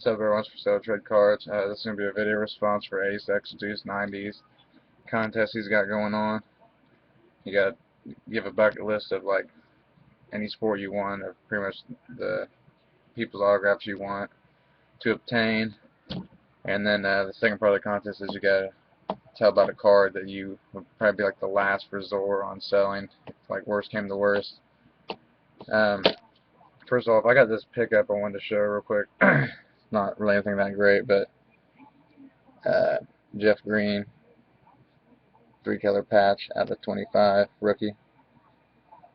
What's up, everyone? For Sale Trade Cards. This is going to be a video response for AceXDeuce90's contest he's got going on. You got give a bucket list of like any sport you want, of pretty much the people's autographs you want to obtain. And then the second part of the contest is you got to tell about a card that you would probably be like the last resort on selling, if like worst came to worst. First off, I got this pickup I wanted to show real quick. Not really anything that great, but Jeff Green, 3-color patch out of 25 rookie.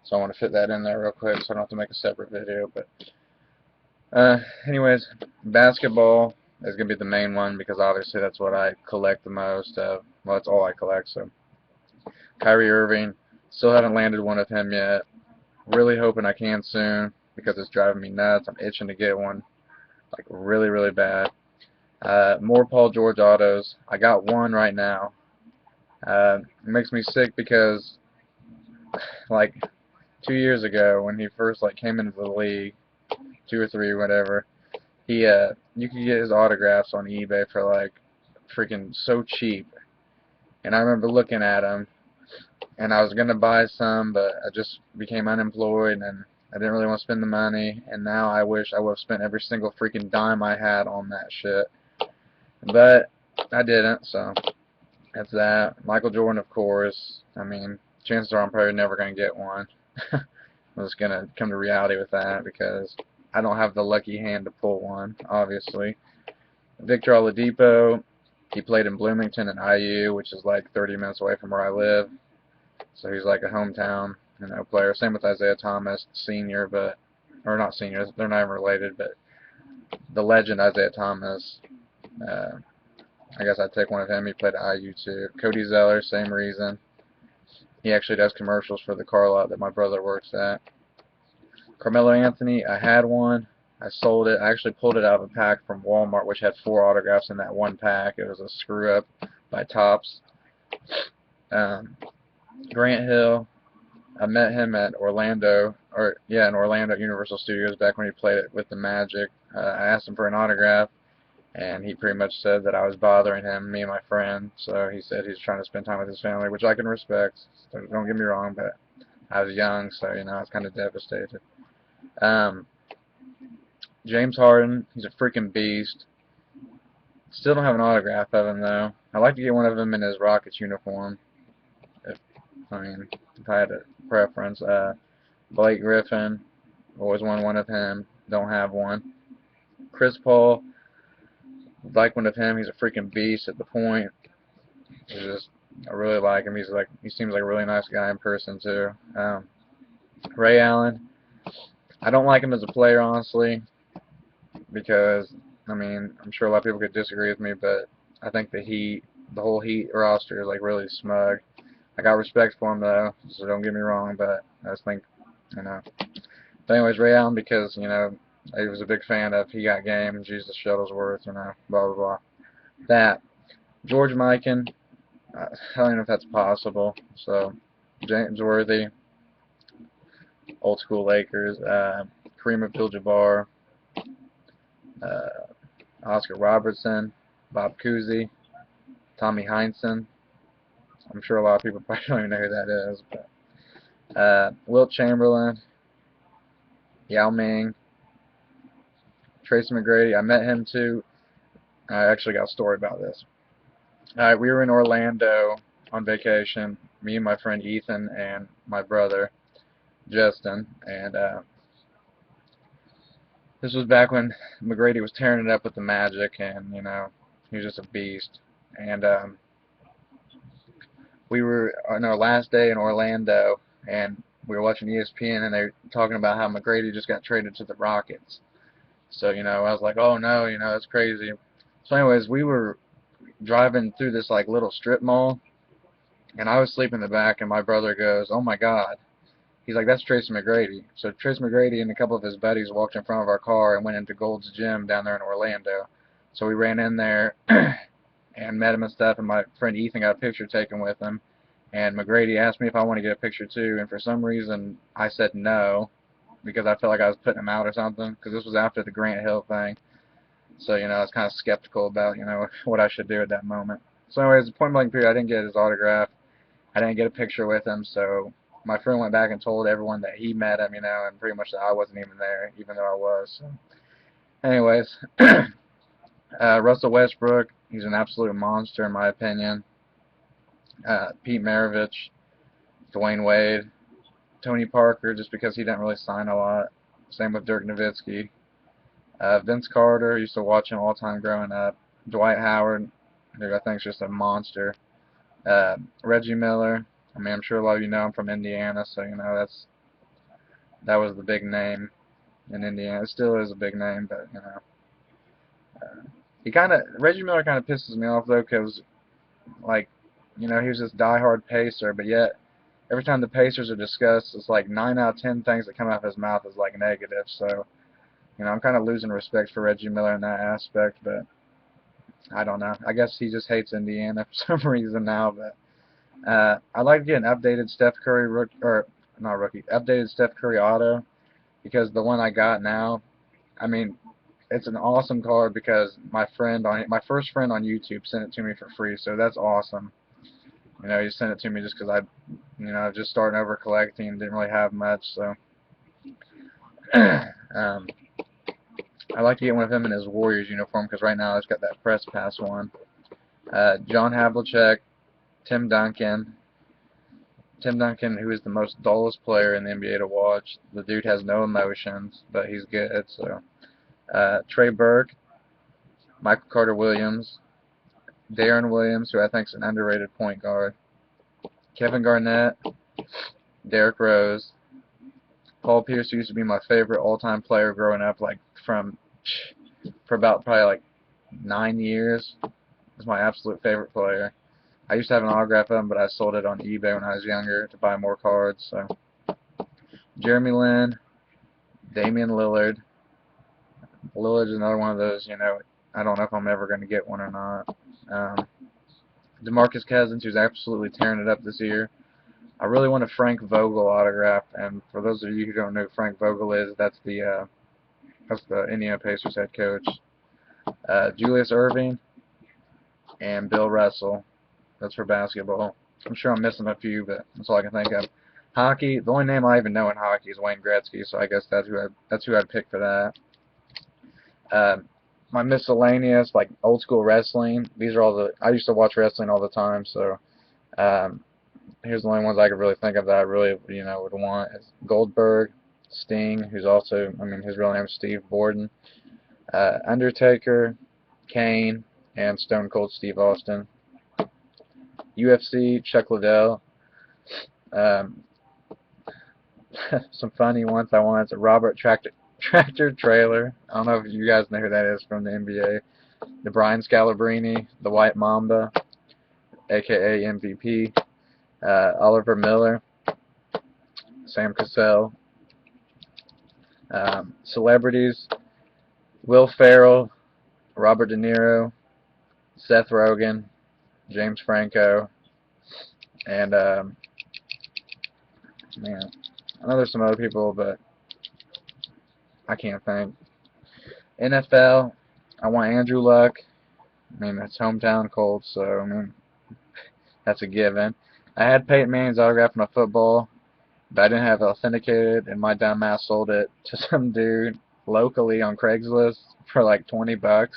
So I want to fit that in there real quick, so I don't have to make a separate video. But anyways, basketball is gonna be the main one because obviously that's what I collect the most of. Well, that's all I collect. So Kyrie Irving, still haven't landed one of him yet. Really hoping I can soon because it's driving me nuts. I'm itching to get one, like really, really bad. More Paul George autos. I got one right now. It makes me sick because like 2 years ago when he first like came into the league, 2 or 3, whatever, you could get his autographs on eBay for like freaking so cheap. And I remember looking at him, and I was gonna buy some, but I just became unemployed and I didn't really want to spend the money. And now I wish I would have spent every single freaking dime I had on that shit. But I didn't, so that's that. Michael Jordan, of course. I mean, chances are I'm probably never going to get one. I'm just going to come to reality with that because I don't have the lucky hand to pull one, obviously. Victor Oladipo, he played in Bloomington and IU, which is like 30 minutes away from where I live. So he's like a hometown, player. Same with Isaiah Thomas, senior, or not senior, they're not even related, but the legend Isaiah Thomas, I guess I'd take one of him. He played at IU too. Cody Zeller, same reason. He actually does commercials for the car lot that my brother works at. Carmelo Anthony, I had one. I sold it. I actually pulled it out of a pack from Walmart, which had 4 autographs in that one pack. It was a screw-up by Topps. Grant Hill, I met him at Orlando, in Orlando at Universal Studios back when he played it with the Magic. I asked him for an autograph, and he pretty much said that I was bothering him, me and my friend. So he said he's trying to spend time with his family, which I can respect. So don't get me wrong, but I was young, so I was kind of devastated. James Harden, he's a freaking beast. Still don't have an autograph of him though. I'd like to get one of him in his Rockets uniform. If I had a preference. Blake Griffin, always wanted one of him. Don't have one. Chris Paul, would like one of him. He's a freaking beast at the point. I really like him. He seems like a really nice guy in person too. Ray Allen, I don't like him as a player, honestly, because I'm sure a lot of people could disagree with me, but I think the whole Heat roster is like really smug. I got respect for him though, so don't get me wrong, but I just think, But anyways, Ray Allen, because I was a big fan of He Got Game, Jesus Shuttlesworth, blah blah blah. That George Mikan, I don't know if that's possible. So James Worthy, old school Lakers, Kareem Abdul-Jabbar, Oscar Robertson, Bob Cousy, Tommy Heinsohn. I'm sure a lot of people probably don't even know who that is, but Wilt Chamberlain, Yao Ming, Tracy McGrady. I met him too. I actually got a story about this. We were in Orlando on vacation, me and my friend Ethan and my brother Justin, and this was back when McGrady was tearing it up with the Magic, and he was just a beast. And we were on our last day in Orlando, and we were watching ESPN, and they were talking about how McGrady just got traded to the Rockets. So I was like, oh no, that's crazy. So anyways, we were driving through this like little strip mall, and I was asleep in the back, and my brother goes, oh my God. He's like, that's Tracy McGrady. So Tracy McGrady and a couple of his buddies walked in front of our car and went into Gold's Gym down there in Orlando. So we ran in there and met him and stuff, and my friend Ethan got a picture taken with him. And McGrady asked me if I want to get a picture too, and for some reason I said no, because I felt like I was putting him out or something, because this was after the Grant Hill thing. So, I was kind of skeptical about, what I should do at that moment. So anyways, point blank period, I didn't get his autograph. I didn't get a picture with him, so my friend went back and told everyone that he met him, and pretty much that I wasn't even there, even though I was. So. Anyways, Russell Westbrook, he's an absolute monster in my opinion. Pete Maravich, Dwayne Wade, Tony Parker, just because he didn't really sign a lot. Same with Dirk Nowitzki. Vince Carter, used to watch him all the time growing up. Dwight Howard, who I think is just a monster. Reggie Miller, I mean, I'm sure a lot of you know I'm from Indiana, so that was the big name in Indiana. It still is a big name, but Reggie Miller kind of pisses me off though, because like, he was this diehard Pacer, but yet every time the Pacers are discussed, it's like 9 out of 10 things that come out of his mouth is like negative. So, I'm kind of losing respect for Reggie Miller in that aspect, but I don't know. I guess he just hates Indiana for some reason now, but I'd like to get an updated Steph Curry updated Steph Curry auto, because the one I got now, I mean, it's an awesome card because my first friend on YouTube sent it to me for free, so that's awesome. He sent it to me just because just starting over collecting, didn't really have much, so I'd like to get one of him in his Warriors uniform, because right now I've got that press pass one. John Havlicek, Tim Duncan, who is the most dullest player in the NBA to watch. The dude has no emotions, but he's good. So, Trey Burke, Michael Carter Williams, Darren Williams, who I think is an underrated point guard, Kevin Garnett, Derrick Rose, Paul Pierce, who used to be my favorite all-time player growing up, like for about probably like 9 years. Was my absolute favorite player. I used to have an autograph of him, but I sold it on eBay when I was younger to buy more cards. So, Jeremy Lin, Damian Lillard. Lillard's another one of those, I don't know if I'm ever going to get one or not. DeMarcus Cousins, who's absolutely tearing it up this year. I really want a Frank Vogel autograph, and for those of you who don't know who Frank Vogel is, that's the Indiana Pacers head coach. Julius Erving and Bill Russell. That's for basketball. I'm sure I'm missing a few, but that's all I can think of. Hockey, the only name I even know in hockey is Wayne Gretzky, so I guess that's who I'd pick for that. My miscellaneous, like old school wrestling, these are all I used to watch wrestling all the time, so here's the only ones I could really think of that I really, would want. Is Goldberg, Sting, who's also, his real name is Steve Borden, Undertaker, Kane, and Stone Cold Steve Austin. UFC, Chuck Liddell. Some funny ones I want. It's a Robert Tractor Trailer. I don't know if you guys know who that is from the NBA. The Brian Scalabrine, the White Mamba, aka MVP. Oliver Miller, Sam Cassell. Celebrities, Will Ferrell, Robert De Niro, Seth Rogen, James Franco, and man, I know there's some other people, but I can't think. NFL, I want Andrew Luck. It's hometown Colts, so that's a given. I had Peyton Manning's autograph in my football, but I didn't have it authenticated, and my dumb ass sold it to some dude locally on Craigslist for like $20.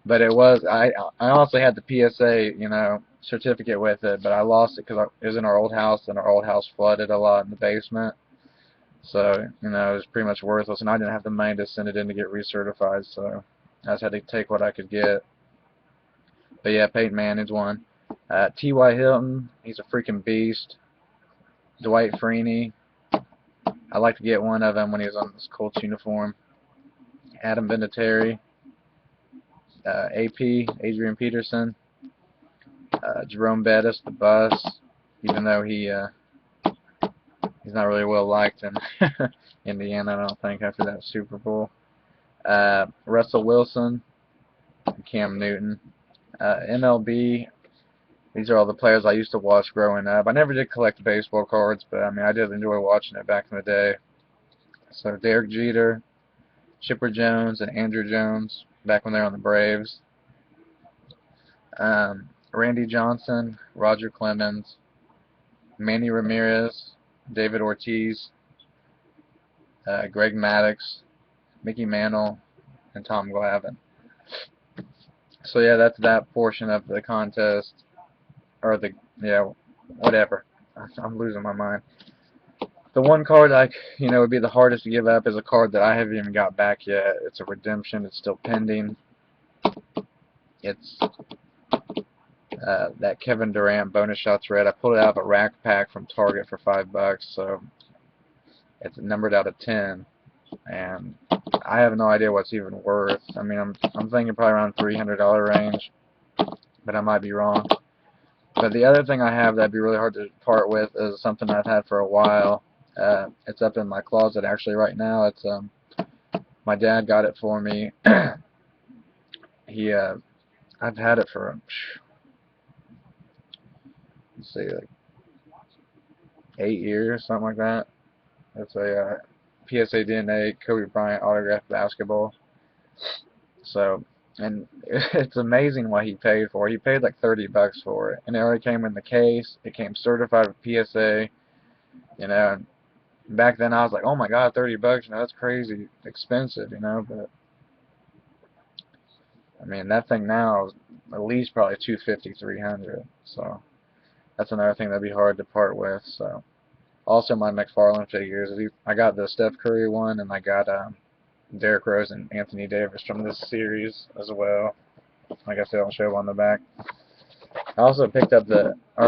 But I honestly had the PSA, certificate with it, but I lost it because it was in our old house, and our old house flooded a lot in the basement. So, it was pretty much worthless, and I didn't have the money to send it in to get recertified, so I just had to take what I could get. But yeah, Peyton Manning's one. T.Y. Hilton, he's a freaking beast. Dwight Freeney, I'd like to get one of them when he was on this Colts uniform. Adam Vinatieri, AP, Adrian Peterson, Jerome Bettis, the Bus, even though he's not really well liked in Indiana, I don't think, after that Super Bowl. Russell Wilson, Cam Newton, MLB. These are all the players I used to watch growing up. I never did collect baseball cards, but I did enjoy watching it back in the day. So Derek Jeter, Chipper Jones and Andrew Jones back when they were on the Braves. Randy Johnson, Roger Clemens, Manny Ramirez, David Ortiz, Greg Maddux, Mickey Mantle, and Tom Glavine. So yeah, that's that portion of the contest, or the, yeah, whatever. I'm losing my mind. The one card would be the hardest to give up is a card that I haven't even got back yet. It's a redemption. It's still pending. It's that Kevin Durant bonus shots red. I pulled it out of a rack pack from Target for $5, so it's numbered out of 10, and I have no idea what's even worth. I mean, I'm thinking probably around $300 range, but I might be wrong. But the other thing I have that'd be really hard to part with is something I've had for a while. It's up in my closet actually right now. It's my dad got it for me. I've had it for let's see, like 8 years, something like that. It's a AceXDeuce90 Kobe Bryant autographed basketball. So, and it's amazing what he paid for it. He paid like $30 for it, and it already came in the case. It came certified with PSA. You know, and back then I was like, oh my God, $30, that's crazy expensive, but I mean, that thing now is at least probably $250, $300. So that's another thing that'd be hard to part with. So also my McFarlane figures. I got the Steph Curry one, and I got Derrick Rose and Anthony Davis from this series as well. Like I said, I'll show on the back. I also picked up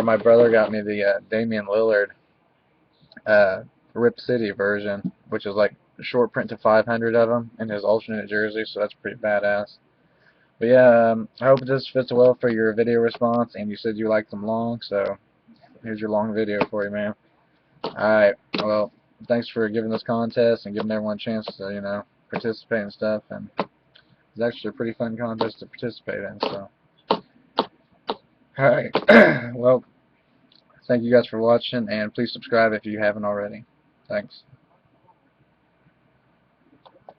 my brother got me the Damian Lillard Rip City version, which is like a short print to 500 of them in his alternate jersey, so that's pretty badass. But yeah, I hope this fits well for your video response, and you said you liked them long, so here's your long video for you, man. Alright, well, thanks for giving this contest and giving everyone a chance to, participate and stuff, and it's actually a pretty fun contest to participate in, so. Alright, well, thank you guys for watching, and please subscribe if you haven't already. Thanks.